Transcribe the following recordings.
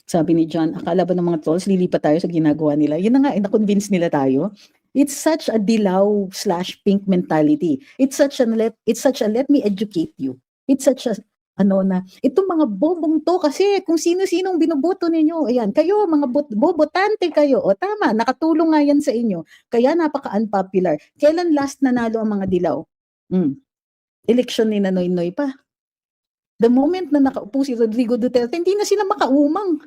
Sabi ni John, akala ba ng mga trolls lilipat tayo sa ginagawa nila? Yun na nga, na-convince nila tayo. It's such a dilaw/pink mentality. It's such a let me educate you. It's such a itong mga bobong to kasi kung sino-sinong binoboto ninyo, ayan, kayo mga bobotante kayo. O tama, nakatulong nga yan sa inyo. Kaya napaka-unpopular. Kailan last nanalo ang mga dilaw? Eleksyon ni Nanoy Noy pa. The moment na nakaupo si Rodrigo Duterte, hindi na sila makaumang.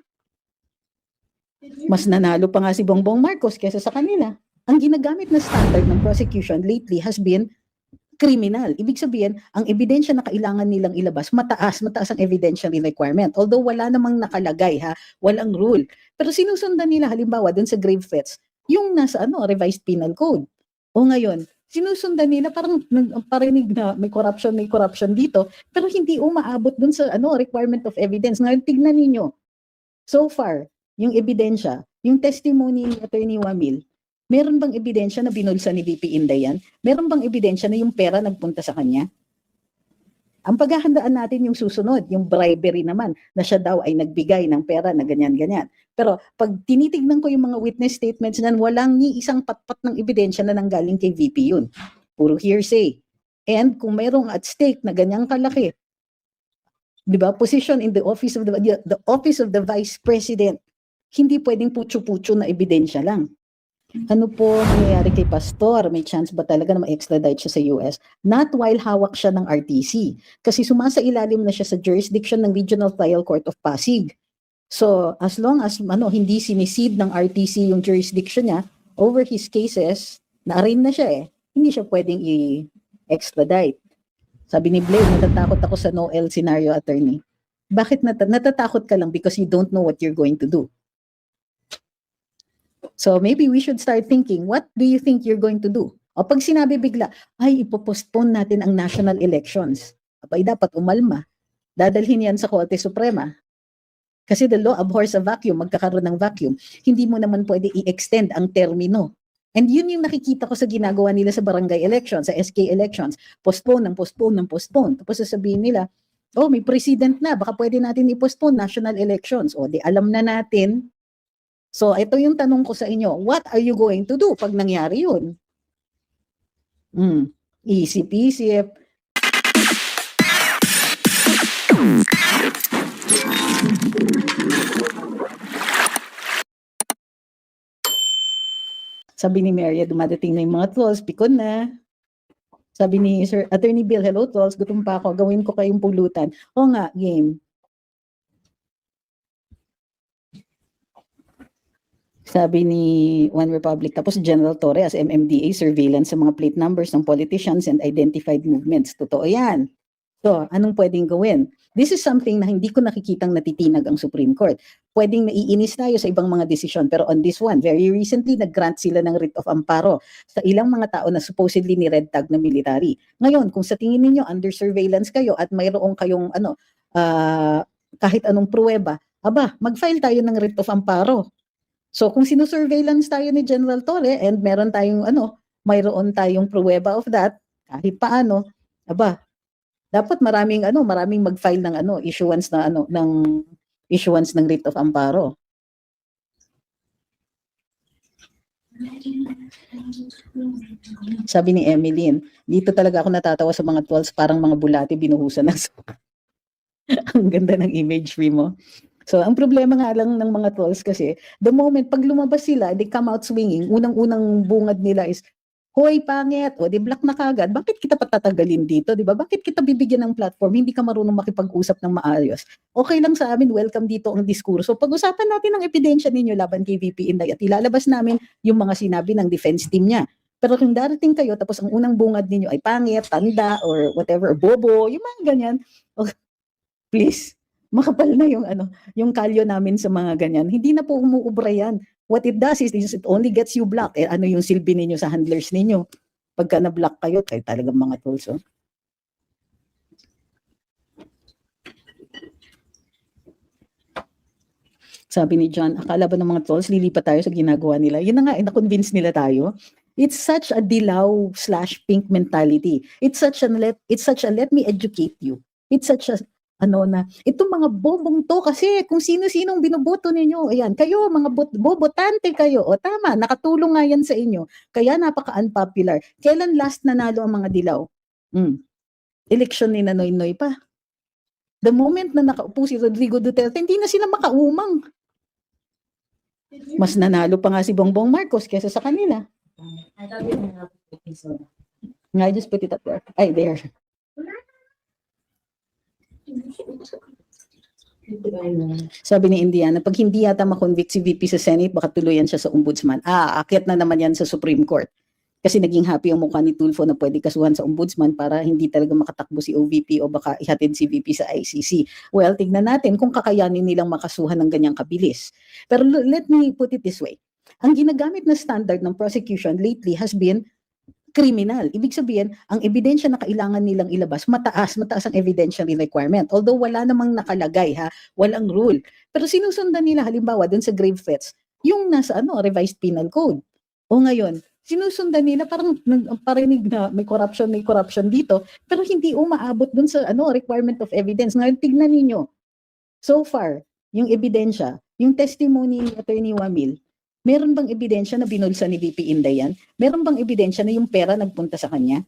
Mas nanalo pa nga si Bongbong Marcos kaysa sa kanila. Ang ginagamit na standard ng prosecution lately has been criminal. Ibig sabihin, ang ebidensya na kailangan nilang ilabas, mataas ang evidentiary requirement. Although wala namang nakalagay, walang rule. Pero sinusundan nila halimbawa dun sa grave threats, yung nasa revised penal code. O ngayon, sinusundan nila parang parinig na may corruption dito, pero hindi umaabot dun sa requirement of evidence. Ngayon, tignan ninyo. So far, yung ebidensya, yung testimony ni Attorney Wamil, meron bang ebidensya na binulsa ni VP Inday yan? Meron bang ebidensya na yung pera nagpunta sa kanya? Ang paghahandaan natin yung susunod, yung bribery naman, na siya daw ay nagbigay ng pera na ganyan-ganyan. Pero pag tinitignan ko yung mga witness statements nan, walang ni isang patpat ng ebidensya na nanggaling kay VP yun. Puro hearsay. And kung mayroong at stake na ganyang kalaki, di ba, position in the office of the Vice President, hindi pwedeng putyo-putyo na ebidensya lang. Ano po nangyayari kay Pastor? May chance ba talaga na ma-extradite siya sa US? Not while hawak siya ng RTC. Kasi sumasailalim na siya sa jurisdiction ng Regional Trial Court of Pasig. So, as long as hindi sinisid ng RTC yung jurisdiction niya over his cases, na-arraign na siya hindi siya pwedeng i-extradite. Sabi ni Blake, natatakot ako sa no-L scenario, attorney. Bakit natatakot ka lang? Because you don't know what you're going to do. So maybe we should start thinking, what do you think you're going to do? O pag sinabi bigla, ay ipopostpone natin ang national elections. Abay dapat umalma. Dadalhin yan sa Korte Suprema. Kasi the law abhors a vacuum, magkakaroon ng vacuum. Hindi mo naman pwede i-extend ang termino. And yun yung nakikita ko sa ginagawa nila sa barangay elections, sa SK elections. Postpone. Tapos sasabihin nila, oh may president na, baka pwede natin i-postpone national elections. O di alam na natin. So, ito yung tanong ko sa inyo. What are you going to do pag nangyari yun? Easy-peasy. Sabi ni Maria, dumadating na yung mga trolls, pikon na. Sabi ni Sir Attorney Bill, hello trolls, gutom pa ako, gawin ko kayong pulutan. O nga, game. Sabi ni One Republic, tapos General Torre as MMDA, surveillance sa mga plate numbers ng politicians and identified movements. Totoo yan. So, anong pwedeng gawin? This is something na hindi ko nakikitang natitinag ang Supreme Court. Pwedeng naiinis tayo sa ibang mga desisyon, pero on this one, very recently, nag-grant sila ng writ of amparo sa ilang mga tao na supposedly ni-red tag na military. Ngayon, kung sa tingin ninyo, under surveillance kayo at mayroong kayong kahit anong pruweba, mag-file tayo ng writ of amparo. So kung sinusurveillance tayo ni General Torre and meron tayong mayroon tayong pruweba of that, kahit paano, dapat maraming mag-file ng issuance ng writ of amparo. Sabi ni Emeline, dito talaga ako natatawa sa mga trolls, parang mga bulati binuhusan ng suka. Ang ganda ng imagery mo. So, ang problema nga lang ng mga trolls kasi, the moment, pag lumabas sila, they come out swinging, unang-unang bungad nila is, hoy, pangit, o di block na kagad, bakit kita patatagalin dito, di ba? Bakit kita bibigyan ng platform, hindi ka marunong makipag-usap ng maayos? Okay lang sa amin, welcome dito ang diskurso. Pag-usapan natin ang ebidensya ninyo laban kay VP Inday at ilalabas namin yung mga sinabi ng defense team niya. Pero kung darating kayo, tapos ang unang bungad ninyo ay pangit, tanda, or whatever, bobo, yung mga ganyan, please, makapal na yung kalyo namin sa mga ganyan. Hindi na po umuubra yan. What it does is it only gets you blocked. Ano yung silbi ninyo sa handlers ninyo? Pagka na-block kayo, kayo talagang mga trolls. Sabi ni John, akala ba ng mga trolls lilipat tayo sa ginagawa nila? Yun na nga, na-convince nila tayo. It's such a dilaw/pink mentality. It's such a let me educate you. It's such a ano na, itong mga bobong to kasi kung sino-sinong binoboto ninyo, ayan, kayo mga bobotante kayo, o tama, nakatulong nga yan sa inyo, kaya napaka-unpopular. Kailan last nanalo ang mga dilaw? Eleksyon ni Nanoy Noy pa. The moment na nakaupo si Rodrigo Duterte, hindi na sila makaumang. Mas nanalo pa nga si Bongbong Marcos kesa sa kanila. I just put it up there. Ay, there. Sabi ni Indiana, pag hindi yata makonvict si VP sa Senate, baka tuluyan siya sa ombudsman. Akyat na naman yan sa Supreme Court. Kasi naging happy ang mukha ni Tulfo na pwede kasuhan sa ombudsman para hindi talaga makatakbo si OVP o baka ihatid si VP sa ICC. Well, tignan natin kung kakayanin nilang makasuhan ng ganyang kabilis. Pero let me put it this way. Ang ginagamit na standard ng prosecution lately has been criminal. Ibig sabihin, ang ebidensya na kailangan nilang ilabas, mataas ang evidentiary requirement. Although wala namang nakalagay, walang rule. Pero sinusundan nila, halimbawa, dun sa grave threats, yung nasa revised penal code. O ngayon, sinusundan nila, parang parinig na may corruption dito, pero hindi umaabot dun sa requirement of evidence. Ngayon, tignan ninyo, so far, yung ebidensya, yung testimony ni Attorney Wamil, meron bang ebidensya na binulsa ni VP Inday yan? Meron bang ebidensya na yung pera nagpunta sa kanya?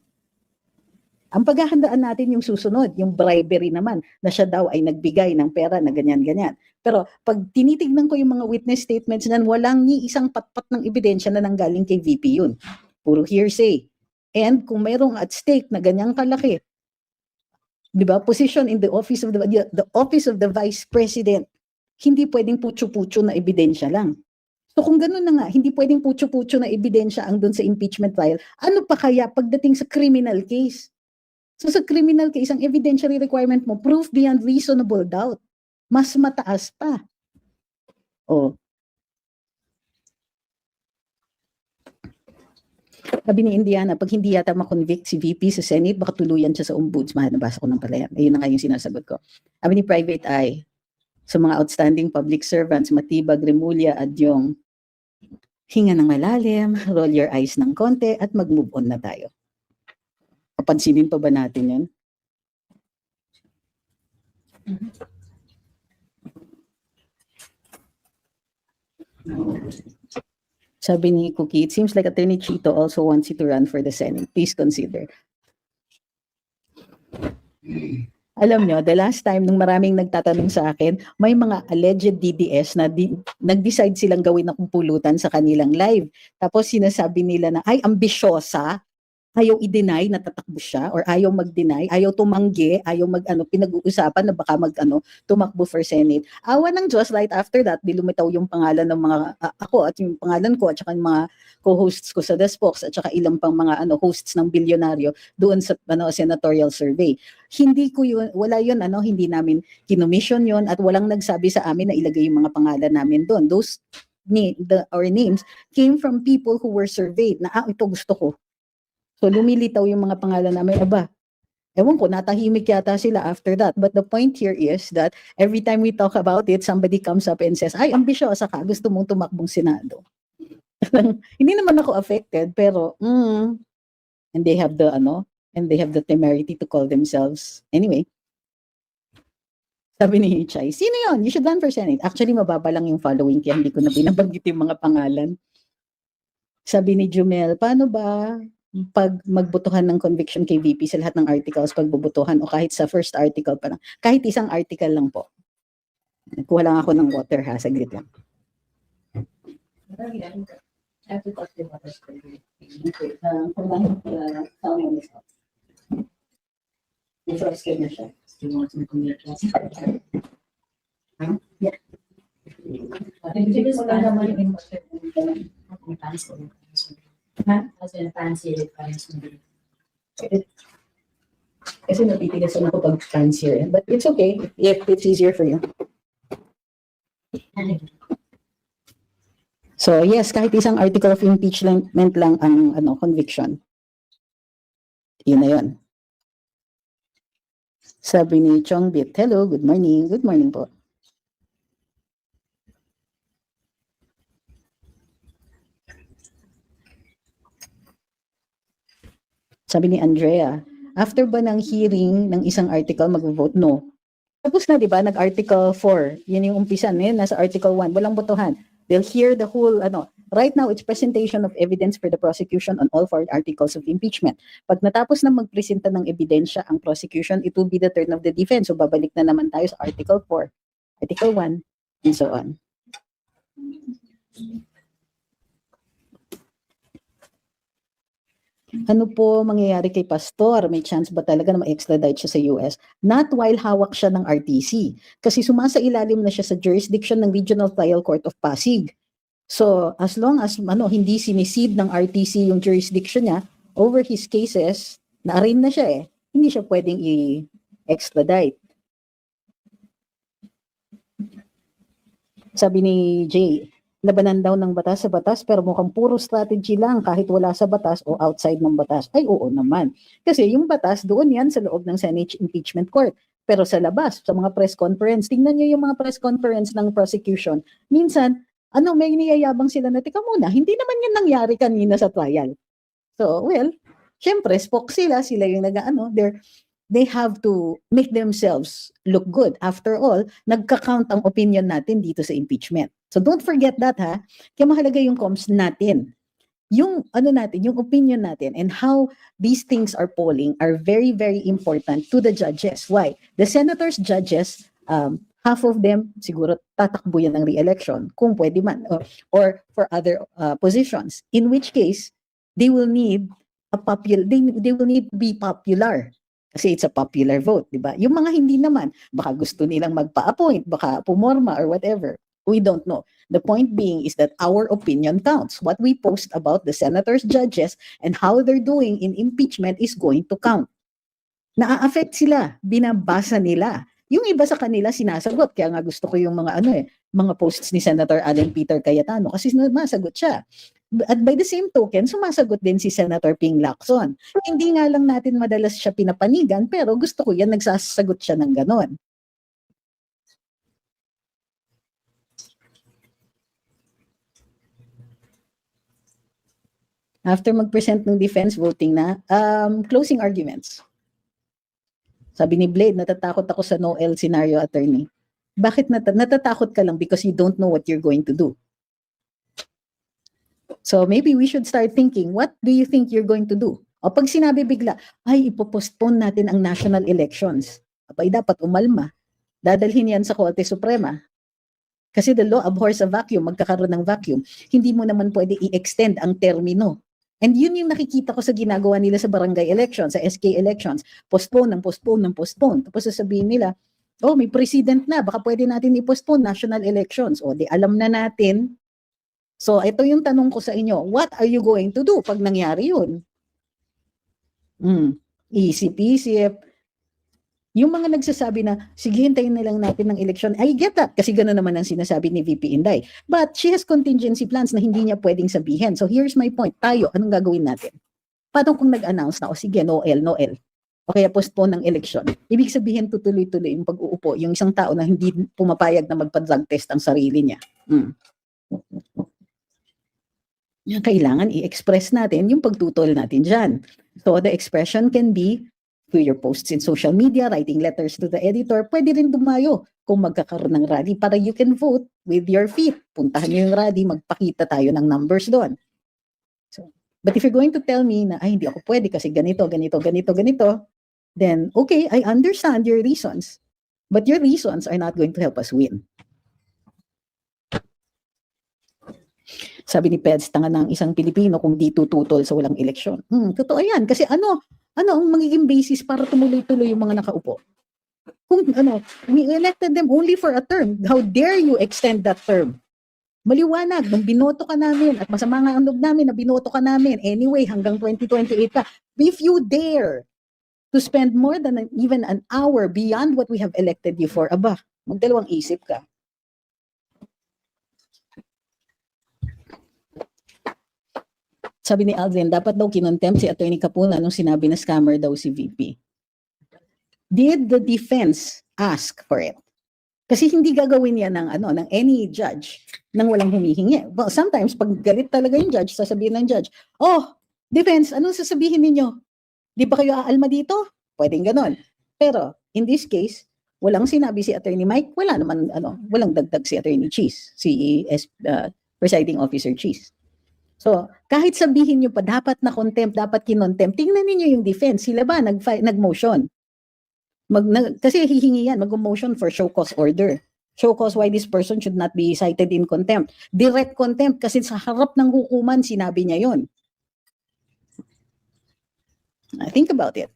Ang paghahandaan natin yung susunod, yung bribery naman, na siya daw ay nagbigay ng pera na ganyan-ganyan. Pero pag tinitignan ko yung mga witness statements nan, walang ni isang patpat ng ebidensya na nanggaling kay VP yun. Puro hearsay. And kung mayroong at stake na ganyang kalaki, di ba, position in the office of the Vice President, hindi pwedeng putyo-putyo na ebidensya lang. So kung gano'n na nga, hindi pwedeng putyo-putyo na ebidensya ang doon sa impeachment trial, ano pa kaya pagdating sa criminal case? So sa criminal case, ang evidentiary requirement mo, proof beyond reasonable doubt. Mas mataas pa. Sabi ni Indiana, pag hindi yata makonvict si VP sa Senate, baka tuluyan siya sa ombudsman. Nabasa ko ng pala yan. Ayun na nga yung sinasagot ko. Sabi ni Private Eye, sa mga outstanding public servants, Matibag, Remulla, Adyong, hinga ng malalim, roll your eyes ng konti, at mag-move on na tayo. Papansinin pa ba natin yan? Sabi ni Cookie, it seems like Attorney Chito also wants you to run for the Senate. Please consider. Alam nyo, the last time nung maraming nagtatanong sa akin, may mga alleged DDS na nag-decide silang gawin na kumpulutan sa kanilang live. Tapos sinasabi nila na, ay, ambisyosa, ayaw i-deny na tatakbo siya, or ayaw mag-deny, ayaw tumanggi, ayaw pinag-uusapan na baka tumakbo for Senate. Awa ng Diyos, right after that, dilumitaw yung pangalan ng mga, ako at yung pangalan ko, at saka yung mga co-hosts ko sa Despox, at saka ilang pang mga hosts ng bilyonaryo doon sa senatorial survey. Hindi ko yun, wala yun, hindi namin kinomission yun, at walang nagsabi sa amin na ilagay yung mga pangalan namin doon. Those our names came from people who were surveyed na, ito gusto ko. So lumilitaw yung mga pangalan namin, ewan ko, natahimik yata sila after that. But the point here is that every time we talk about it, somebody comes up and says, ay, ambisyosa ka, gusto mong tumakbong Senado. Hindi naman ako affected, pero, and they have the temerity to call themselves. Anyway, sabi ni Hichay, sino yun? You should run for Senate. Actually, mababa lang yung following, kaya hindi ko na binabanggit yung mga pangalan. Sabi ni Jumel, paano ba pag magbotohan ng conviction kay VP sa lahat ng articles, pagbobotohan o kahit sa first article pa lang. Kahit isang article lang po. Nagkuha lang ako ng water saglit lang. Kasi napitigasan ako pag transfer. But it's okay if it's easier for you. So yes, kahit isang article of impeachment lang ang conviction. Yun na yun. Sabi ni Chongbit, hello, good morning. Good morning po. Sabi ni Andrea, after ba ng hearing ng isang article, mag-vote? No. Tapos na, di ba? Nag-Article 4. Yun yung umpisan. Ngayon, nasa Article 1. Walang botohan. They'll hear the whole, right now, it's presentation of evidence for the prosecution on all 4 articles of impeachment. Pag natapos na magpresenta ng ebidensya ang prosecution, it will be the turn of the defense. So, babalik na naman tayo sa Article 4, Article 1, and so on. Ano po mangyayari kay Pastor? May chance ba talaga na ma-extradite siya sa US? Not while hawak siya ng RTC. Kasi sumasailalim na siya sa jurisdiction ng Regional Trial Court of Pasig. So, as long as hindi sinisid ng RTC yung jurisdiction niya over his cases, na-arraign na siya hindi siya pwedeng i-extradite. Sabi ni Jay, labanan daw ng batas sa batas pero mukhang puro strategy lang kahit wala sa batas o outside ng batas. Ay oo naman. Kasi yung batas doon yan sa loob ng Senate Impeachment Court. Pero sa labas, sa mga press conference, tingnan nyo yung mga press conference ng prosecution. Minsan, may niyayabang sila na, tika muna, hindi naman yan nangyari kanina sa trial. So, well, syempre, spoke sila yung they have to make themselves look good. After all, nagka-count ang opinion natin dito sa impeachment. So don't forget that Kaya mahalaga yung comms natin. Yung yung opinion natin and how these things are polling are very, very important to the judges. Why? The senators, judges, half of them siguro tatakbo yan ng re-election kung pwede man or for other positions. In which case, they will need they will need to be popular. Kasi it's a popular vote, di ba? Yung mga hindi naman, baka gusto nilang magpa-appoint, baka pumorma or whatever. We don't know. The point being is that our opinion counts. What we post about the senators, judges, and how they're doing in impeachment is going to count. Naa-affect sila, binabasa nila. Yung iba sa kanila sinasagot, kaya nga gusto ko yung mga mga posts ni Senator Alan Peter Cayetano kasi masagot siya. At by the same token, sumasagot din si Senator Ping Lacson. Hindi nga lang natin madalas siya pinapanigan, pero gusto ko yan, nagsasagot siya ng ganon. After mag-present ng defense, voting na, closing arguments. Sabi ni Blade, natatakot ako sa no-L scenario, attorney. Bakit natatakot ka lang? Because you don't know what you're going to do. So maybe we should start thinking, what do you think you're going to do? O pag sinabi bigla, ay ipopostpone natin ang national elections. Abay dapat umalma. Dadalhin yan sa Korte Suprema. Kasi the law abhors a vacuum, magkakaroon ng vacuum. Hindi mo naman pwede i-extend ang termino. And yun yung nakikita ko sa ginagawa nila sa barangay elections, sa SK elections. Postpone ng postpone ng postpone. Tapos sasabihin nila, oh may president na, baka pwede natin i-postpone national elections. O di alam na natin. So, ito yung tanong ko sa inyo. What are you going to do pag nangyari yun? Isip-isip. Yung mga nagsasabi na, sige, hintayin na lang natin ng eleksyon. I get that, kasi gano'n naman ang sinasabi ni VP Inday. But she has contingency plans na hindi niya pwedeng sabihin. So, here's my point. Tayo, anong gagawin natin? Paano kung nag-announce na, o sige, no-L. O kaya postpone ng eleksyon. Ibig sabihin, tutuloy-tuloy yung pag-uupo. Yung isang tao na hindi pumapayag na magpa-drug test ang sarili niya. Kailangan i-express natin yung pagtutol natin dyan. So the expression can be through your posts in social media, writing letters to the editor, pwede rin dumayo kung magkakaroon ng rally para you can vote with your feet. Puntahan nyo yung rally, magpakita tayo ng numbers doon. So, but if you're going to tell me na, ay hindi ako pwede kasi ganito, then okay, I understand your reasons. But your reasons are not going to help us win. Sabi ni Peds, tanga ng isang Pilipino kung di tututol sa walang eleksyon. Totoo yan. Kasi ano ang magiging basis para tumuloy-tuloy yung mga nakaupo? Kung we elected them only for a term. How dare you extend that term? Maliwanag, nung binoto ka namin at masama nga ang loob namin na binoto ka namin. Anyway, hanggang 2028 ka. If you dare to spend more than even an hour beyond what we have elected you for, magdalawang isip ka. Sabi ni Alvin, dapat daw kinontempt si Attorney Capuna nung sinabi na scammer daw si VP. Did the defense ask for it? Kasi hindi gagawin yan ng any judge nang walang humihingi. Well, sometimes pag galit talaga yung judge, sasabihin ng judge, oh, defense, anong sasabihin ninyo? Di ba kayo aalma dito? Pwedeng ganon. Pero in this case, Walang sinabi si Attorney Mike, wala naman, walang dagdag si Attorney Cheese, si Presiding Officer Cheese. So, kahit sabihin nyo pa, dapat na contempt, dapat kinontempt, tingnan ninyo yung defense. Sila ba nag-motion? Kasi hihingi yan, mag-motion for show cause order. Show cause why this person should not be cited in contempt. Direct contempt kasi sa harap ng hukuman, sinabi niya yun. Think about it.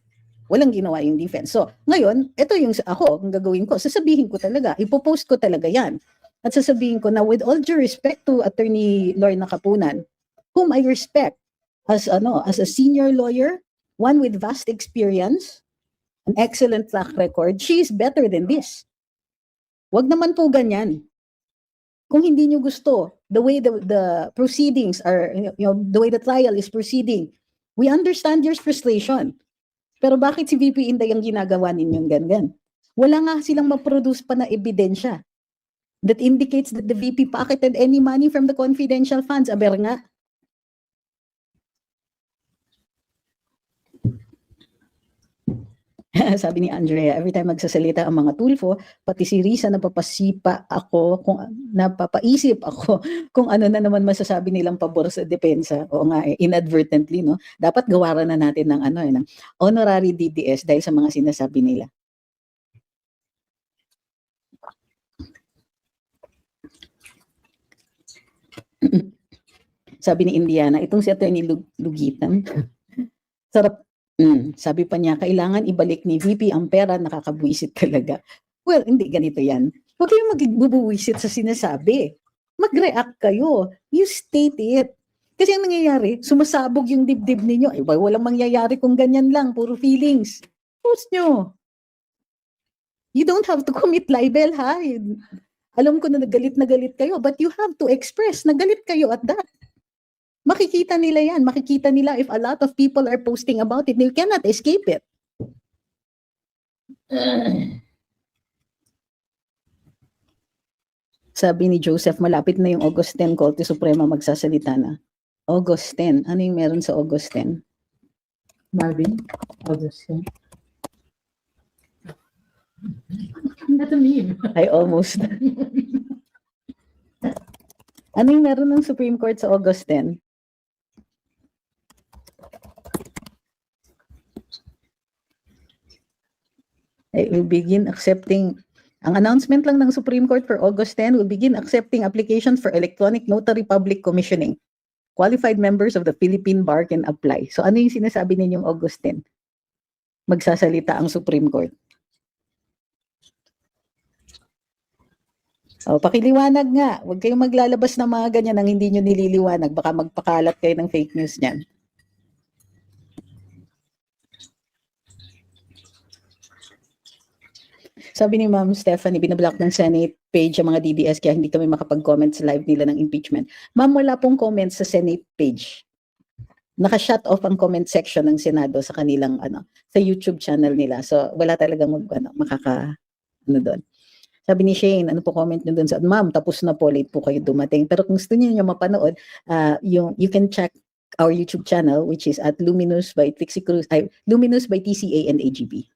Walang ginawa yung defense. So, ngayon, ito yung ako, ang gagawin ko, sasabihin ko talaga, ipopost ko talaga yan. At sasabihin ko na with all due respect to Attorney Lorna Kapunan, whom I respect as a senior lawyer, one with vast experience, an excellent track record, she is better than this. Wag naman po ganyan. Kung hindi nyo gusto, the way the proceedings are, the way the trial is proceeding, we understand your frustration. Pero bakit si VP Inday ang ginagawa ninyong ganyan? Wala nga silang ma-produce pa na ebidensya that indicates that the VP pocketed any money from the confidential funds. Aber nga. Sabi ni Andrea, every time magsasalita ang mga tulfo, pati si Risa napapaisip ako kung ano na naman masasabi nilang pabor sa depensa. O nga, inadvertently, no? Dapat gawaran na natin ng ng honorary DDS dahil sa mga sinasabi nila. Sabi ni Indiana, itong si Atty. Lugitan, sarap. Sabi pa niya, kailangan ibalik ni VP ang pera, nakakabuisit talaga. Well, hindi ganito yan. Huwag kayong magbubuisit sa sinasabi. Mag-react kayo. You state it. Kasi ang nangyayari, sumasabog yung dibdib ninyo. Ay, walang mangyayari kung ganyan lang, puro feelings. Post nyo. You don't have to commit libel, ha? Alam ko na galit kayo, but you have to express na galit kayo at that. Makikita nila yan. Makikita nila if a lot of people are posting about it. You cannot escape it. Sabi ni Joseph, malapit na yung August 10, Korte Suprema magsasalita na. August 10. Ano yung meron sa August 10? Marvin, August 10. That's a meme. I almost. Ano yung meron ng Supreme Court sa August 10? It will begin accepting, ang announcement lang ng Supreme Court for August 10 will begin accepting applications for electronic notary public commissioning. Qualified members of the Philippine Bar can apply. So ano yung sinasabi ninyong August 10? Magsasalita ang Supreme Court. Pakiliwanag nga. Huwag kayong maglalabas ng mga ganyan nang hindi nyo nililiwanag. Baka magpakalat kayo ng fake news niyan. Sabi ni Ma'am Stephanie, binablock ng Senate page ang mga DDS kaya hindi kami makapag-comment sa live nila ng impeachment. Ma'am, wala pong comments sa Senate page. Naka-shut off ang comment section ng Senado sa kanilang sa YouTube channel nila. So wala talagang doon. Sabi ni Shane, ano po comment niyo doon sa ma'am, tapos na po, late po kayo dumating. Pero kung gusto niyo mapanood, you can check our YouTube channel which is at Luminous by Trixie Cruz, Luminous by TCA and AGB.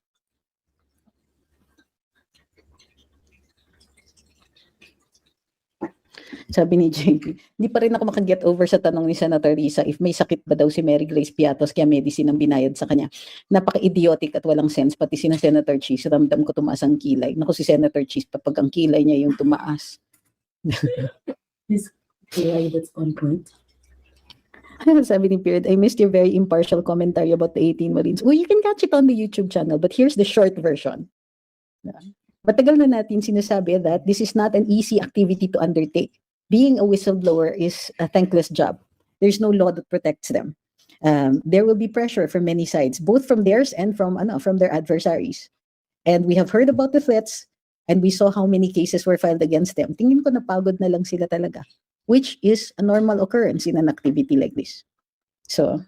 Sabi ni JP, hindi pa rin ako makaget over sa tanong ni Senator Risa if may sakit ba daw si Mary Grace Piatos kaya medicine ang binayad sa kanya. Napaka-idiotic at walang sense. Pati si Senator Cheese, ramdam ko tumaas ang kilay. Naku, si Senator Cheese, kapag ang kilay niya yung tumaas. This kilay that's on point. Sabi ni Period, I missed your very impartial commentary about the 18 Marines. Oh, you can catch it on the YouTube channel, but here's the short version. Matagal na natin sinasabi that this is not an easy activity to undertake. Being a whistleblower is a thankless job. There's no law that protects them. There will be pressure from many sides, both from theirs and from their adversaries. And we have heard about the threats, and we saw how many cases were filed against them. Tingin ko napagod na lang sila talaga, which is a normal occurrence in an activity like this. So,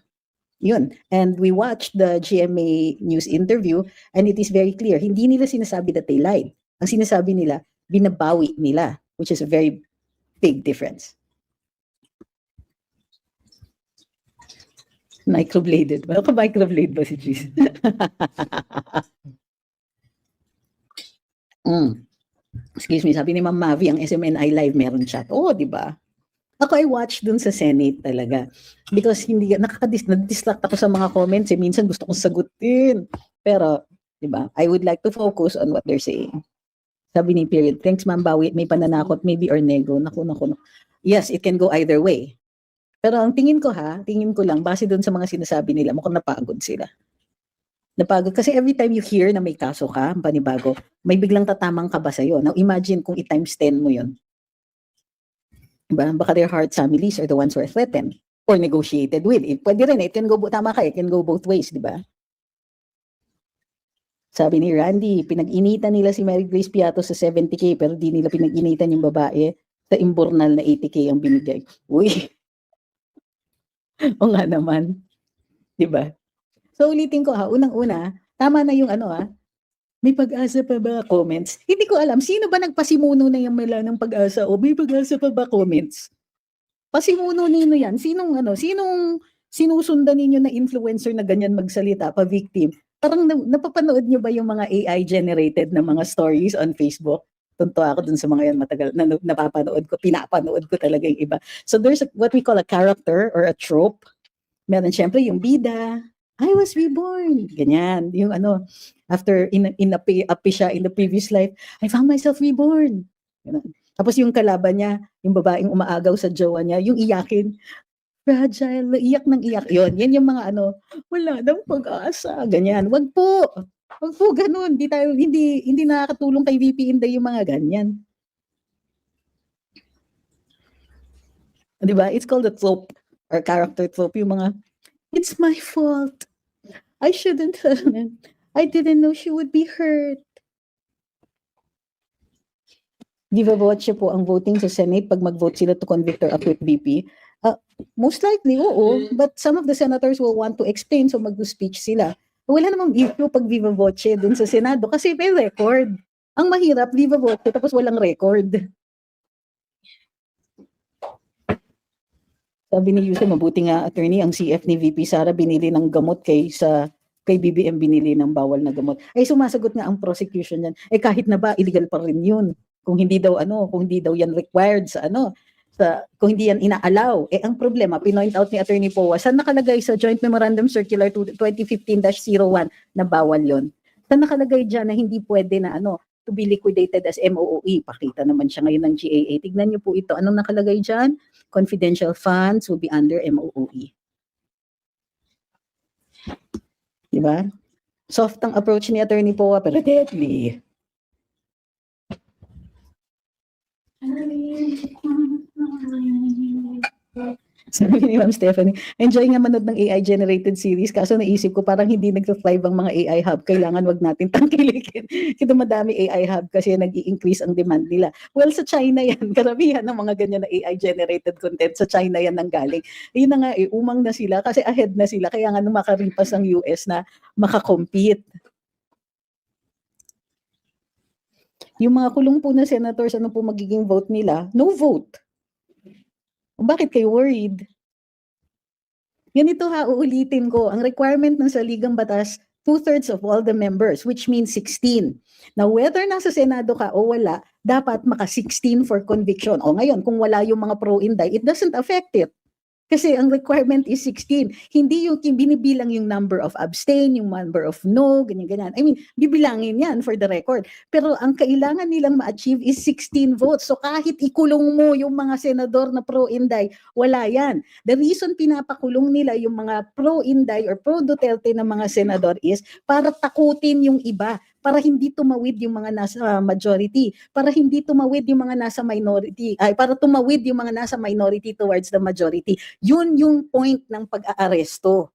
yun. And we watched the GMA News interview, and it is very clear, hindi nila sinasabi that they lied. Ang sinasabi nila, binabawi nila, which is a very big difference. Microbladed. Microbladed ba si Cheese? Excuse me, sabi ni Ma'am Mavi, ang SMNI Live meron chat. Oo, di ba? Ako I watch dun sa Senate talaga. Because hindi, na-distract ako sa mga comments. Minsan gusto kong sagutin. Pero, di ba, I would like to focus on what they're saying. Sabi ni Period, thanks Ma'am Bawi, may pananakot, maybe or nego. Naku. Yes, it can go either way. Pero ang tingin ko lang, base dun sa mga sinasabi nila, mukhang napagod sila. Napagod. Kasi every time you hear na may kaso ka, panibago, may biglang tatamang ka ba sa'yo? Now imagine kung i-times 10 mo yun. Diba? Baka their heart families are the ones who are threatened or negotiated with. Pwede rin, it can go, tama ka, it can go both ways, di ba? Sabi ni Randy, pinag-initan nila si Mary Grace Piato sa 70K pero di nila pinag-initan yung babae sa imbornal na 80K ang binigay. Uy! O nga naman. Di ba? So ulitin ko unang-una, tama na yung may pag-asa pa ba comments? Hindi ko alam, sino ba nagpasimuno na yung mala ng pag-asa o may pag-asa pa ba comments? Pasimuno nino yan? Sinong sinusundan ninyo na influencer na ganyan magsalita pa victim? Parang napapanood nyo ba yung mga AI generated na mga stories on Facebook? Tuntua ako dun sa mga yan matagal na napapanood ko, pinapanood ko talaga yung iba. So there's what we call a character or a trope. Meron syempre yung bida, I was reborn. Ganyan. Yung after inapi siya in the previous life, I found myself reborn. Ganun. Tapos yung kalaban niya, yung babaeng umaagaw sa jowa niya, yung iyakin, fragile, iyak ng iyak. Yan yung mga wala nang pag-asa. Ganyan. Wag po ganun. Hindi nakakatulong kay VP Inday yung mga ganyan. Diba? It's called a trope or character trope. Yung mga, it's my fault. I shouldn't have. I didn't know she would be hurt. Viva voce po ang voting sa Senate pag mag-vote sila to convict or acquit VP. Most likely, oo. But some of the senators will want to explain, so mag-speech sila. Wala namang issue pag viva voce dun sa Senado kasi may record. Ang mahirap, viva voce, tapos walang record. Sabi ni Yusuf, mabuti nga attorney, ang CF ni VP Sara binili ng gamot kay BBM binili ng bawal na gamot. Ay sumasagot nga ang prosecution niyan. Kahit na ba illegal pa rin 'yun. Kung hindi daw yan required sa kung hindi yan inaalaw. Ang problema, pinoint out ni Attorney Powa, saan nakalagay sa Joint Memorandum Circular 2015-01 na bawal 'yon? Saan nakalagay diyan na hindi pwede na to be liquidated as MOOE? Pakita naman siya ngayon ng GAA. Tignan niyo po ito. Anong nakalagay diyan? Confidential funds will be under MOOE. Diba? Soft ang approach ni Attorney Powa pero deadly. Sabi ni Ma'am Stephanie, enjoy nga manood ng AI-generated series kaso naisip ko parang hindi nag-thrive ang mga AI hub. Kailangan wag natin tangkilikin. Kasi madami AI hub kasi nag-i-increase ang demand nila. Well, sa China yan. Karamihan ng mga ganyan na AI-generated content sa China yan nanggaling. Yun na nga umang na sila kasi ahead na sila. Kaya nga nung makaripas ang US na makakompete. Yung mga kulong po na senators, ano po magiging vote nila? No vote. Bakit kayo worried? Ganito uulitin ko. Ang requirement ng saligang batas, 2/3 of all the members, which means 16. Now, whether nasa Senado ka o wala, dapat maka 16 for conviction. O ngayon, kung wala yung mga pro-inday, it doesn't affect it. Kasi ang requirement is 16. Hindi yung binibilang yung number of abstain, yung number of no, ganyan-ganyan. I mean, bibilangin yan for the record. Pero ang kailangan nilang ma-achieve is 16 votes. So kahit ikulong mo yung mga senador na pro-inday, wala yan. The reason pinapakulong nila yung mga pro-inday or pro-Duterte na mga senador is para takutin yung iba, para hindi tumawid yung mga nasa majority, para hindi tumawid yung mga nasa minority, para tumawid yung mga nasa minority towards the majority. Yun yung point ng pag-aaresto.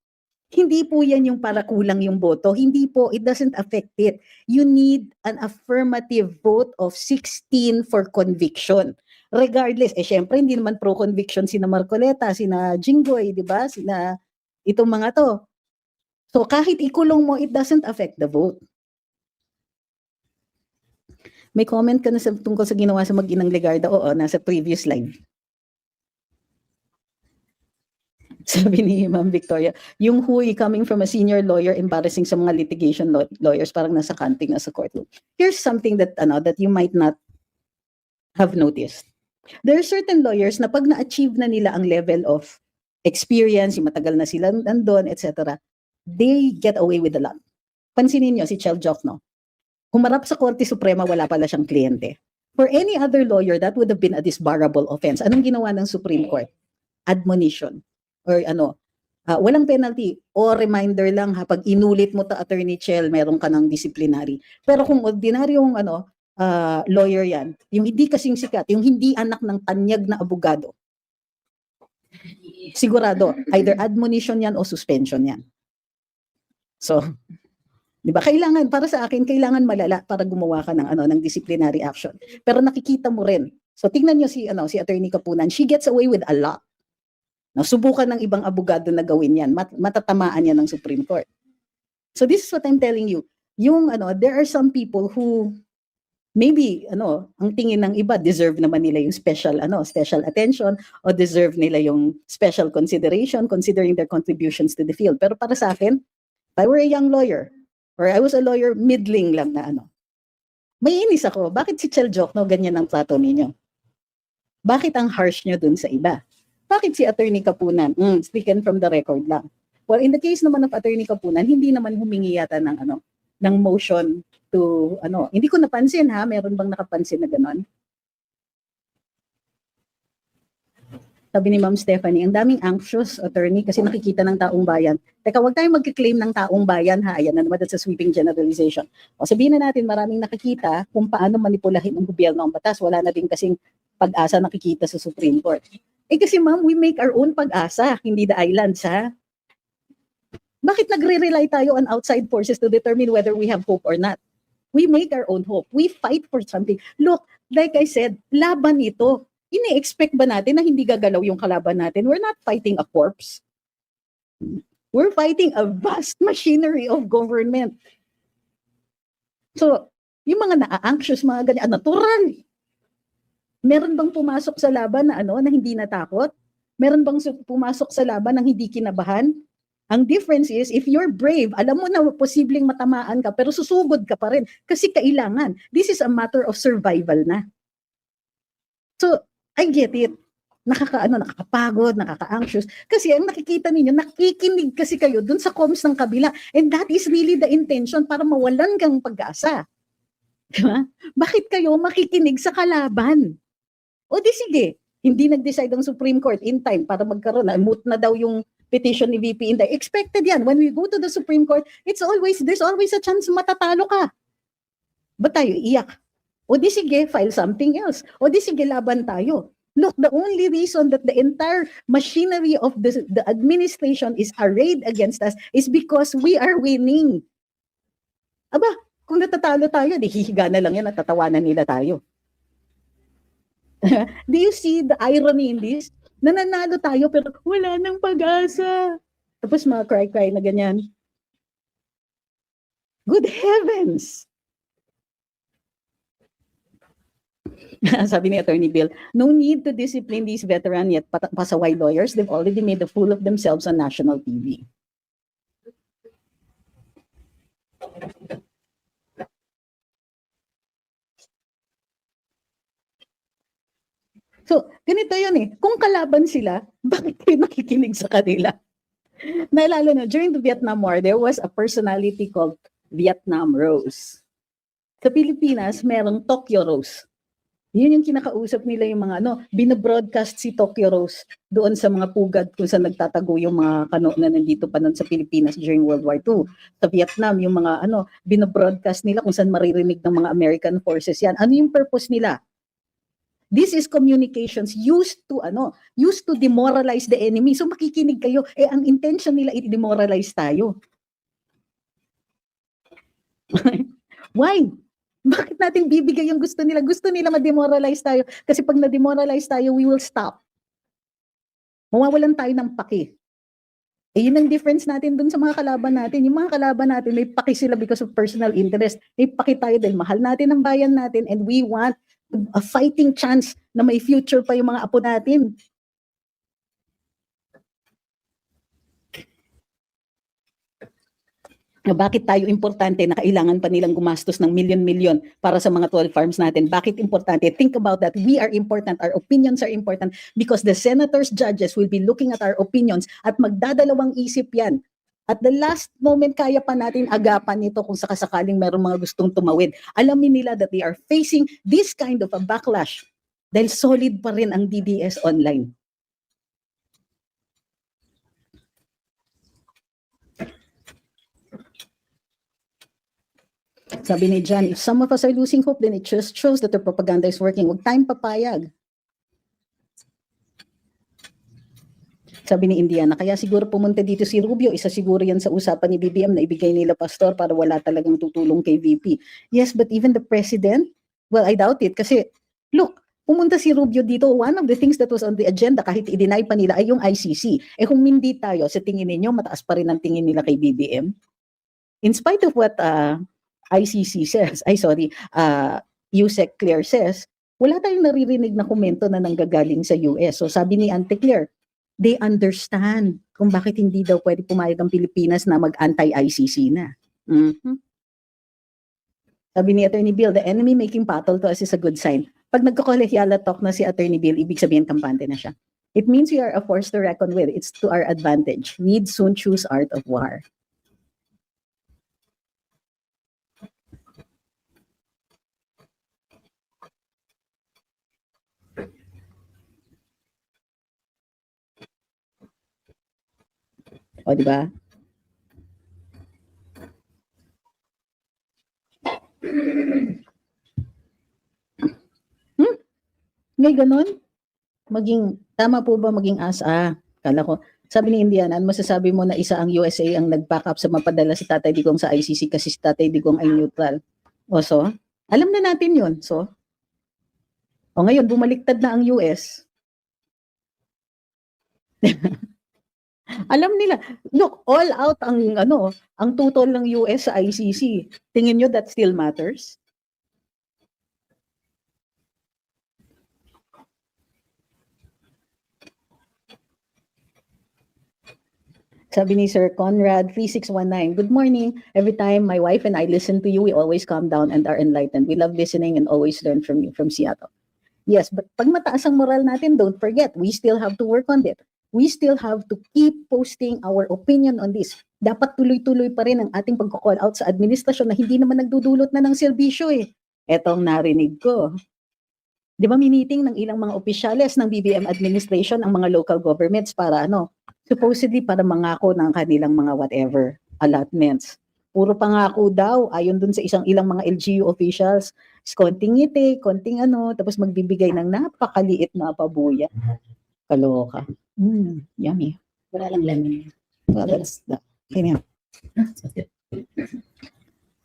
Hindi po yan yung para kulang yung boto. Hindi po, it doesn't affect it. You need an affirmative vote of 16 for conviction. Regardless, syempre hindi naman pro-conviction sina Marcoleta, sina Jinggoy, di ba? Sina itong mga to. So kahit ikulong mo, it doesn't affect the vote. May comment ka na tungkol sa ginawa sa mag-inang Legarda? Oo, nasa previous slide. Sabi ni Ma'am Victoria, yung huy coming from a senior lawyer embarrassing sa mga litigation lawyers, parang nasa kanting, nasa courtroom. Here's something that that you might not have noticed. There are certain lawyers na pag na-achieve na nila ang level of experience, yung matagal na sila nandun, etc., they get away with a lot. Pansinin nyo si Chel Jokno. Humarap sa Korte Suprema, wala pala siyang kliyente. For any other lawyer, that would have been a disbarable offense. Anong ginawa ng Supreme Court? Admonition. Or walang penalty o reminder lang ha, pag inulit mo to Attorney Chel, meron ka ng disciplinary. Pero kung ordinaryong lawyer yan, yung hindi kasing sikat, yung hindi anak ng tanyag na abogado, sigurado, either admonition yan o suspension yan. So, di ba, kailangan, para sa akin, kailangan malala para gumawa ka ng disciplinary action. Pero nakikita mo rin. So, tingnan nyo si Attorney Kapunan, she gets away with a lot. Subukan ng ibang abogado na gawin yan, matatamaan yan ng Supreme Court. So this is what I'm telling you. There are some people who maybe ang tingin ng iba deserve naman nila yung special attention o deserve nila yung special consideration considering their contributions to the field. Pero para sa akin, if I were a young lawyer or I was a lawyer middling lang na may inis ako. Bakit si Chel Jokno ganyan ang plato ninyo? Bakit ang harsh nyo dun sa iba? Bakit si Attorney Kapunan? Speaking from the record lang. Well, in the case naman of Attorney Kapunan, hindi naman humingi yata ng motion to hindi ko napansin ha, meron bang nakapansin na gano'n? Sabi ni Ma'am Stephanie, ang daming anxious attorney kasi nakikita ng taong bayan. Teka, wag tayong mag-claim ng taong bayan ha. Ayan na naman, that's a sweeping generalization. O sabihin na natin, maraming nakikita kung paano manipulahin ng gobyerno ang batas. Wala na din kasing pag-asa nakikita sa Supreme Court. Kasi ma'am, we make our own pag-asa, hindi the islands ha. Bakit nagre-rely tayo on outside forces to determine whether we have hope or not? We make our own hope. We fight for something. Look, like I said, laban ito. Ini-expect ba natin na hindi gagalaw yung kalaban natin? We're not fighting a corpse. We're fighting a vast machinery of government. So, yung mga na-anxious, mga ganyan, natural. Meron bang pumasok sa laban na na hindi natakot? Meron bang pumasok sa laban ng hindi kinabahan? Ang difference is, if you're brave, alam mo na posibleng matamaan ka, pero susugod ka pa rin. Kasi kailangan. This is a matter of survival na. So, I get it. Nakakapagod, nakaka-anxious. Kasi ang nakikita ninyo, nakikinig kasi kayo dun sa comms ng kabila. And that is really the intention para mawalan kang pag-asa. Diba? Bakit kayo makikinig sa kalaban? O di sige, hindi nag-decide ang Supreme Court in time para magkaroon, moot na daw yung petition ni VP Inday. Expected yan. When we go to the Supreme Court, there's always a chance matatalo ka. Ba't tayo iyak? O di sige, file something else. O di sige, laban tayo. Look, the only reason that the entire machinery of the administration is arrayed against us is because we are winning. Aba, kung natatalo tayo, di hihiga na lang yan at tatawanan nila tayo. Do you see the irony in this? Nananalo tayo pero wala nang pag-asa. Tapos mga cry-cry na ganyan. Good heavens! Sabi ni Attorney Bill, no need to discipline these veteran yet pasaway lawyers. They've already made a fool of themselves on national TV. So, ganito yun eh. Kung kalaban sila, bakit kayo nakikinig sa kanila? Naalala nyo, during the Vietnam War, there was a personality called Vietnam Rose. Sa Pilipinas, merong Tokyo Rose. Yun yung kinakausap nila yung mga binabroadcast si Tokyo Rose doon sa mga pugad kung saan nagtatago yung mga kano na nandito pa nun sa Pilipinas during World War II. Sa Vietnam, yung mga binabroadcast nila kung saan maririnig ng mga American forces yan. Ano yung purpose nila? This is communications used to demoralize the enemy. So makikinig kayo, ang intention nila i-demoralize tayo. Why? Bakit natin bibigay yung gusto nila? Gusto nila ma-demoralize tayo. Kasi pag na-demoralize tayo, we will stop. Mawawalan tayo ng paki. Yun ang difference natin dun sa mga kalaban natin. Yung mga kalaban natin, may paki sila because of personal interest. May paki tayo dahil mahal natin ang bayan natin and we want a fighting chance na may future pa yung mga apo natin. Bakit tayo importante na kailangan pa nilang gumastos ng milyon-milyon para sa mga 12 farms natin? Bakit importante? Think about that. We are important. Our opinions are important because the senators, judges will be looking at our opinions at magdadalawang isip yan. At the last moment, kaya pa natin agapan ito kung sakasakaling meron mga gustong tumawid. Alamin nila that they are facing this kind of a backlash dahil solid pa rin ang DDS online. Sabi ni John, if some of us are losing hope, then it just shows that the propaganda is working. Huwag tayong papayag. Sabi ni Indiana, kaya siguro pumunta dito si Rubio, isa siguro yan sa usapan ni BBM na ibigay nila pastor para wala talagang tutulong kay VP. Yes, but even the president, well, I doubt it kasi, look, pumunta si Rubio dito, one of the things that was on the agenda kahit i-deny pa nila ay yung ICC. Eh kung hindi tayo, sa tingin ninyo, mataas pa rin ang tingin nila kay BBM? In spite of what ICC says, USEC Claire says, wala tayong naririnig na komento na nanggagaling sa US. So sabi ni Auntie Claire, they understand kung bakit hindi daw pwede pumayag ang Pilipinas na mag-anti-ICC na. Sabi ni Attorney Bill, the enemy making battle to us is a good sign. Pag nagkakolehyala talk na si Attorney Bill, ibig sabihin kampante na siya. It means we are a force to reckon with. It's to our advantage. Read Sun Tzu's Art of War. O, di ba? May ganun? Tama po ba maging asa? Kala ko, sabi ni Indiana, ano masasabi mo na isa ang USA ang nag-back up sa mapadala si Tatay Digong sa ICC kasi si Tatay Digong ay neutral? O so, alam na natin yun. So, o ngayon, bumaliktad na ang US. Alam nila, look, all out ang tutol ng US sa ICC. Tingin nyo that still matters? Sabi ni Sir Conrad 3619, good morning. Every time my wife and I listen to you, we always calm down and are enlightened. We love listening and always learn from you from Seattle. Yes, but pag mataas ang moral natin, don't forget, we still have to work on it. We still have to keep posting our opinion on this. Dapat tuloy-tuloy pa rin ang ating pagko-call out sa administrasyon na hindi naman nagdudulot na ng serbisyo eh. Etong narinig ko. Di ba miniting ng ilang mga opisyales ng BBM administration ang mga local governments para supposedly para mangako ng kanilang mga whatever allotments. Puro pangako daw, ayon dun sa ilang mga LGU officials, konting ngiti, konting tapos magbibigay ng napakaliit na pabuya. Kaloka. Yummy. Wala lang lamin. Well, that's that. Okay na.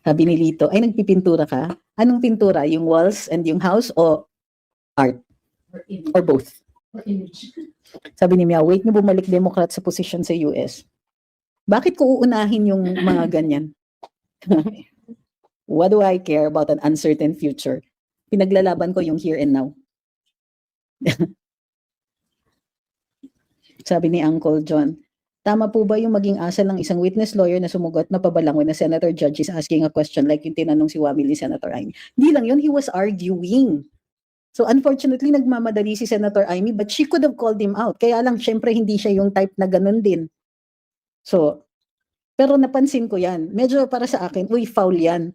Sabi ni Lito, ay nagpipintura ka? Anong pintura? Yung walls and yung house o art? Or both? Or image. Sabi ni Mia, wait niyo bumalik Democrat sa position sa US. Bakit ko uunahin yung mga ganyan? What do I care about an uncertain future? Pinaglalaban ko yung here and now. Sabi ni Uncle John, tama po ba yung maging asal ng isang witness lawyer na sumugot na pabalang when a senator judge is asking a question like yung tinanong si Wamil ni Senator Amy? Hindi lang yun, he was arguing. So unfortunately, nagmamadali si Senator Amy but she could have called him out. Kaya lang, syempre hindi siya yung type na ganun din. So, pero napansin ko yan. Medyo para sa akin, foul yan.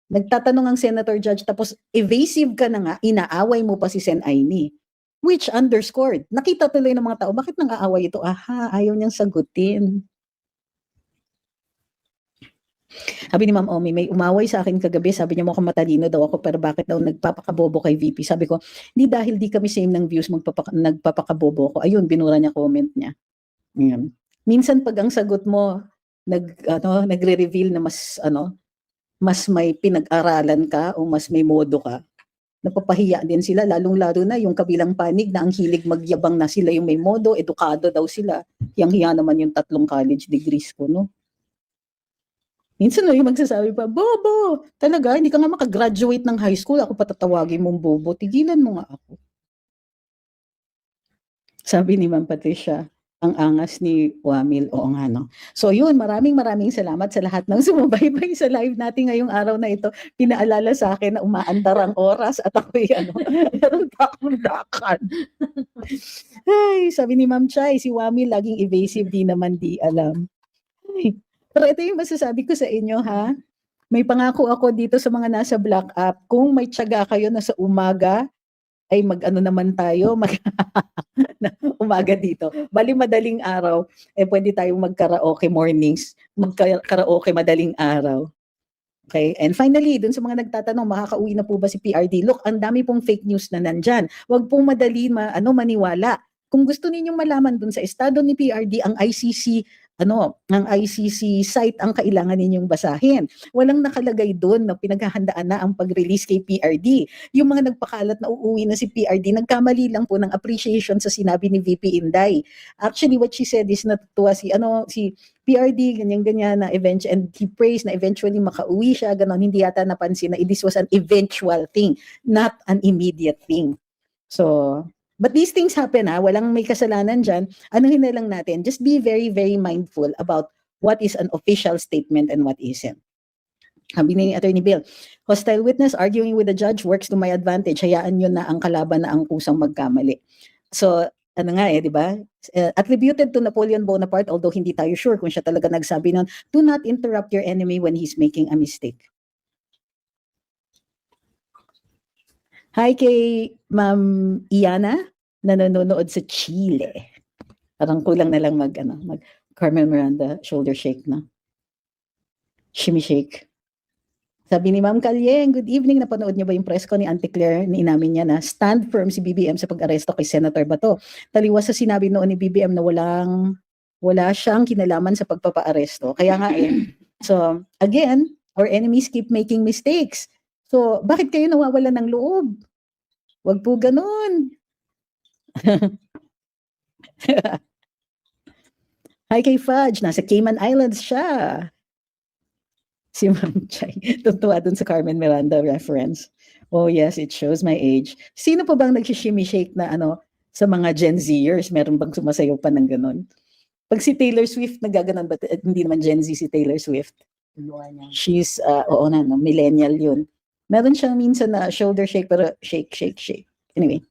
Nagtatanong ang senator judge tapos evasive ka na nga, inaaway mo pa si Sen Amy. Which underscored. Nakita tuloy ng mga tao, bakit nang aaway ito? Aha, ayaw niyang sagutin. Sabi ni Ma'am Omi, may umaway sa akin kagabi, sabi niya mukhang matalino daw ako, pero bakit daw nagpapakabobo kay VP? Sabi ko, hindi dahil di kami same ng views, nagpapakabobo ko. Ayun, binura niya comment niya. Ayan. Minsan pag ang sagot mo, nagre-reveal na mas may pinag-aralan ka o mas may modo ka, napapahiya din sila, lalong-lalo na yung kabilang panig na ang hilig magyabang na sila yung may modo, edukado daw sila. Hiyang-hiya naman yung 3 college degrees ko, no? Minsan yung magsasabi pa, bobo, talaga, hindi ka nga makagraduate ng high school, ako patatawagin mong bobo, tigilan mo nga ako. Sabi ni Ma'am Patricia, Ang angas ni Wamil, oo nga, no? So yun, maraming salamat sa lahat ng sumubaybay sa live natin ngayong araw na ito. Pinaalala sa akin na umaandar ang oras at ako'y meron pa akong lakad. Ay, sabi ni Ma'am Chay, si Wamil laging evasive, di naman di alam. Ay, pero ito yung masasabi ko sa inyo, ha? May pangako ako dito sa mga nasa Black App, kung may tiyaga kayo na sa umaga, ay mag-ano naman tayo, umaga dito. Bali madaling araw, pwede tayong mag-karaoke mornings, mag-karaoke madaling araw. Okay? And finally, dun sa mga nagtatanong, makakauwi na po ba si PRD? Look, ang dami pong fake news na nandyan. Huwag pong madali maniwala. Kung gusto ninyong malaman dun sa estado ni PRD, ang ICC site ang kailangan ninyong basahin. Walang nakalagay doon na pinaghahandaan na ang pag-release kay PRD. Yung mga nagpakalat na uuwi na si PRD, nagkamali lang po ng appreciation sa sinabi ni VP Inday. Actually, what she said is natutuwa si PRD, ganyan-ganyan na and he praised na eventually makauwi siya, ganon. Hindi yata napansin na this was an eventual thing, not an immediate thing. So, but these things happen, walang may kasalanan dyan. Anuhin na lang natin, just be very, very mindful about what is an official statement and what isn't. Sabi ni Attorney Bill, hostile witness arguing with the judge works to my advantage. Hayaan nyo na ang kalaban na ang kusang magkamali. So, di ba? Attributed to Napoleon Bonaparte, although hindi tayo sure kung siya talaga nagsabi nun, do not interrupt your enemy when he's making a mistake. Hi kay Ma'am Iana, nanonood sa Chile. Parang kulang na lang mag Carmen Miranda shoulder shake na. Shimmy shake. Sabi ni Ma'am Kalyeng, good evening, napanood niyo ba yung press ko ni Auntie Claire? Inamin niya na stand firm si BBM sa pag-aresto kay Senator Bato. Taliwas sa sinabi noon ni BBM na wala siyang kinalaman sa pagpapaaresto. Kaya nga So, again, our enemies keep making mistakes. So, bakit kayo nawawalan ng loob? Wag po ganun. Hi kay Fudge, nasa Cayman Islands siya. Si Ma'am Chay, tutuwa dun sa Carmen Miranda reference. Oh yes, it shows my age. Sino po bang nag-shimmy shake na sa mga Gen Zers? Meron bang sumasayaw pa ng ganun? Pag si Taylor Swift nagaganon ba? Hindi naman Gen Z si Taylor Swift. She's, millennial yun. Meron siyang minsan na shoulder shake, pero shake. Anyway.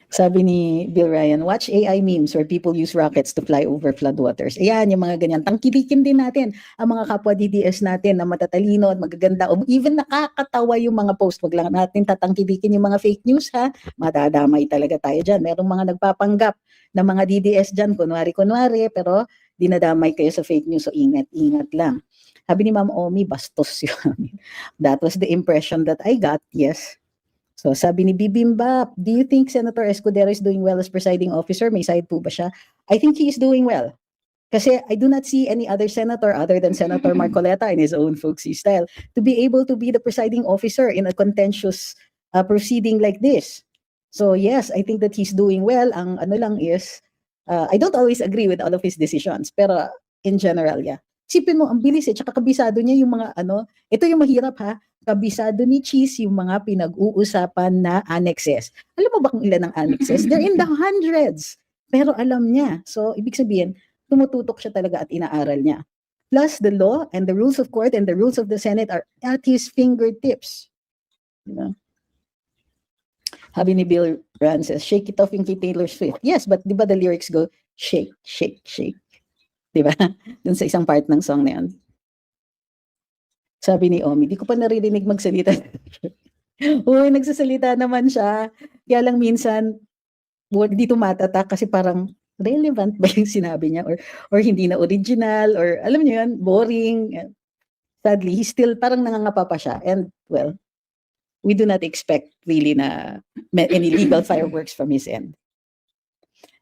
Sabi ni Bill Ryan, watch AI memes where people use rockets to fly over floodwaters. Ayan, yung mga ganyan. Tangkilikin din natin ang mga kapwa DDS natin na matatalino at magaganda. O even nakakatawa yung mga post. Wag lang natin tatangkilikin yung mga fake news, ha? Madadamay talaga tayo dyan. Merong mga nagpapanggap na mga DDS dyan, kunwari, pero dinadamay kayo sa fake news. So ingat lang. Sabi ni Ma'am Omi, bastos yun. That was the impression that I got, yes. So sabi ni Bibimbap, do you think Senator Escudero is doing well as presiding officer? May side po ba siya? I think he is doing well. Kasi I do not see any other senator other than Senator Marcoleta in his own folksy style to be able to be the presiding officer in a contentious proceeding like this. So yes, I think that he's doing well. Ang lang is, I don't always agree with all of his decisions, pero in general, yeah. Sipin mo, ang bilis tsaka kabisado niya yung mga ito yung mahirap, ha? Kabisado ni Cheese yung mga pinag-uusapan na annexes. Alam mo ba kung ilan ang annexes? They're in the hundreds. Pero alam niya. So, ibig sabihin, tumututok siya talaga at inaaral niya. Plus, the law and the rules of court and the rules of the Senate are at his fingertips. Diba? Sabi ni Bill Rances, shake it off yung kay Taylor Swift. Yes, but di ba the lyrics go, shake, shake, shake. Diba? Dun sa isang part ng song na yun. Sabi ni Omi, di ko pa naririnig magsalita. Uy, nagsasalita naman siya. Kaya lang minsan, di tumatatak kasi parang relevant ba yung sinabi niya or hindi na original or alam niyo yun, boring. Sadly, he's still parang nangangapa pa siya. And well, we do not expect really na any legal fireworks from his end.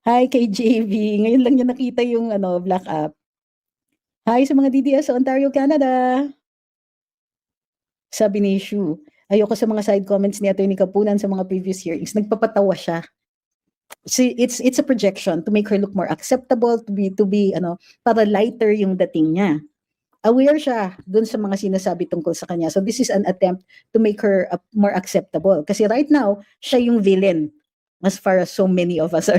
Hi kay JV. Ngayon lang niya nakita yung Black App. Hi sa mga DDS sa Ontario, Canada. Sabi ni Shu, ayoko sa mga side comments ni Atty. Kapunan sa mga previous hearings. Nagpapatawa siya. See, it's a projection to make her look more acceptable, to be para lighter yung dating niya. Aware siya dun sa mga sinasabi tungkol sa kanya. So this is an attempt to make her more acceptable. Kasi right now, siya yung villain. as far as so many of us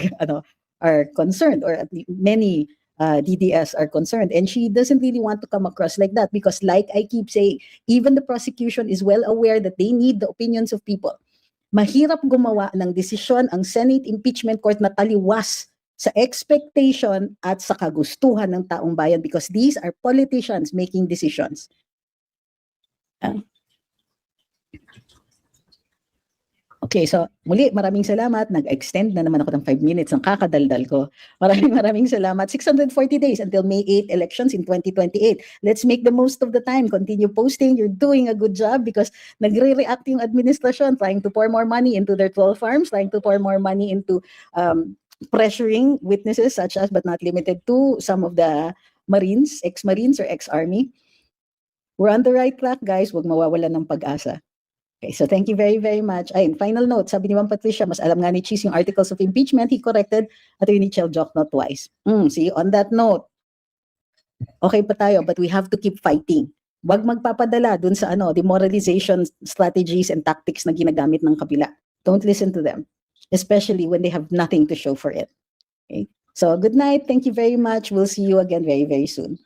are concerned, or at least many DDS are concerned. And she doesn't really want to come across like that because, like I keep saying, even the prosecution is well aware that they need the opinions of people. Mahirap gumawa ng desisyon ang Senate Impeachment Court na taliwas sa expectation at sa kagustuhan ng taong bayan because these are politicians making decisions. Okay, so muli, maraming salamat. Nag-extend na naman ako ng 5 minutes ng kakadaldal ko. Maraming salamat. 640 days until May 8 elections in 2028. Let's make the most of the time. Continue posting. You're doing a good job because nagre-react yung administrasyon, trying to pour more money into their troll farms, trying to pour more money into pressuring witnesses such as, but not limited to, some of the Marines, ex-Marines or ex-Army. We're on the right track, guys. Huwag mawawalan ng pag-asa. Okay, so thank you very, very much. Ayun, final note, sabi ni Ma'am Patricia, mas alam nga ni Cheese yung articles of impeachment, he corrected Attorney Chel Jokno twice. See, on that note, okay pa tayo, but we have to keep fighting. Wag magpapadala dun sa demoralization strategies and tactics na ginagamit ng kabila. Don't listen to them, especially when they have nothing to show for it. Okay? So good night. Thank you very much. We'll see you again very, very soon.